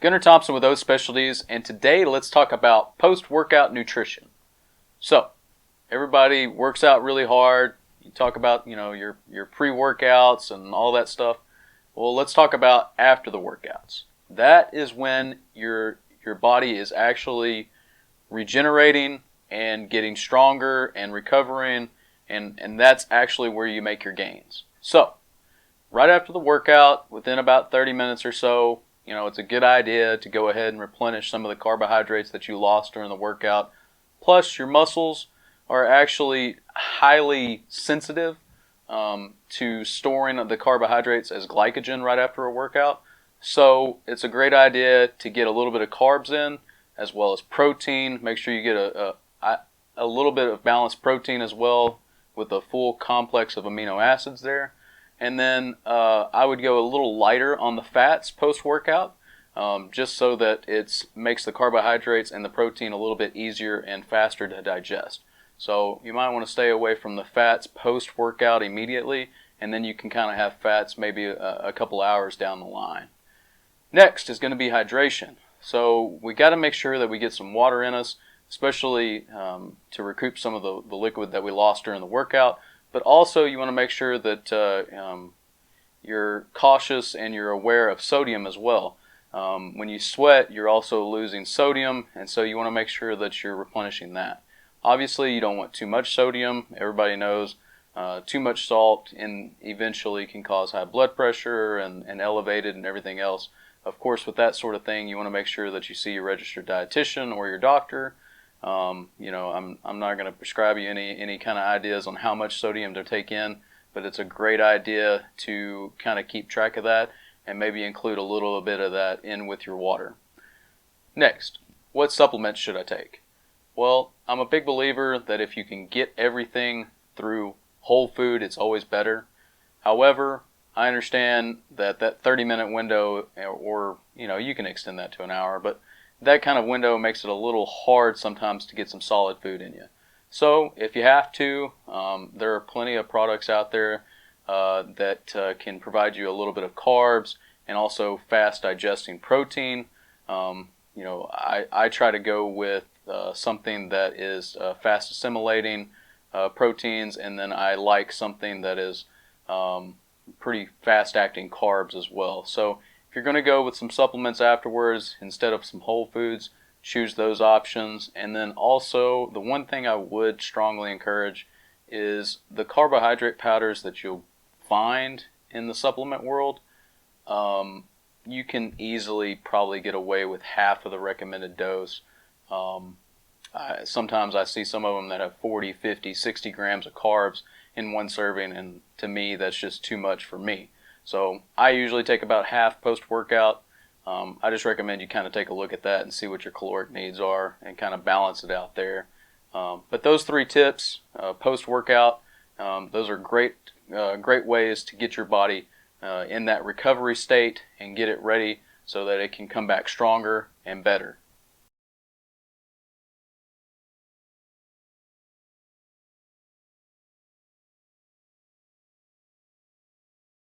Gunnar Thompson with Oath Specialties, and today let's talk about post-workout nutrition. So, everybody works out really hard. You talk about, your pre-workouts and all that stuff. Well, let's talk about after the workouts. That is when your body is actually regenerating and getting stronger and recovering, and that's actually where you make your gains. So, right after the workout, within about 30 minutes or so, it's a good idea to go ahead and replenish some of the carbohydrates that you lost during the workout. Plus, your muscles are actually highly sensitive to storing the carbohydrates as glycogen right after a workout. So it's a great idea to get a little bit of carbs in, as well as protein. Make sure you get a little bit of balanced protein as well, with a full complex of amino acids there. And then I would go a little lighter on the fats post-workout, just so that it makes the carbohydrates and the protein a little bit easier and faster to digest. So you might want to stay away from the fats post-workout immediately, and then you can kind of have fats maybe a couple hours down the line. Next is going to be hydration. So we got to make sure that we get some water in us, especially to recoup some of the liquid that we lost during the workout. But also you want to make sure that you're cautious and you're aware of sodium as well. When you sweat, you're also losing sodium, and so you want to make sure that you're replenishing that. Obviously, you don't want too much sodium. Everybody knows too much salt and eventually can cause high blood pressure and elevated and everything else. Of course, with that sort of thing, you want to make sure that you see your registered dietitian or your doctor. I'm not going to prescribe you any kind of ideas on how much sodium to take in, but it's a great idea to kind of keep track of that and maybe include a little bit of that in with your water. Next, what supplements should I take? Well, I'm a big believer that if you can get everything through whole food, it's always better. However, I understand that 30-minute window, or you can extend that to an hour, but that kind of window makes it a little hard sometimes to get some solid food in you. So if you have to, there are plenty of products out there that can provide you a little bit of carbs and also fast digesting protein. I try to go with something that is fast assimilating proteins, and then I like something that is pretty fast acting carbs as well. So if you're going to go with some supplements afterwards instead of some whole foods, choose those options. And then also, the one thing I would strongly encourage is the carbohydrate powders that you'll find in the supplement world. You can easily probably get away with half of the recommended dose. Sometimes I see some of them that have 40, 50, 60 grams of carbs in one serving, and to me that's just too much for me. So I usually take about half post-workout. I just recommend you kind of take a look at that and see what your caloric needs are and kind of balance it out there. But those 3 tips post-workout, those are great ways to get your body in that recovery state and get it ready so that it can come back stronger and better.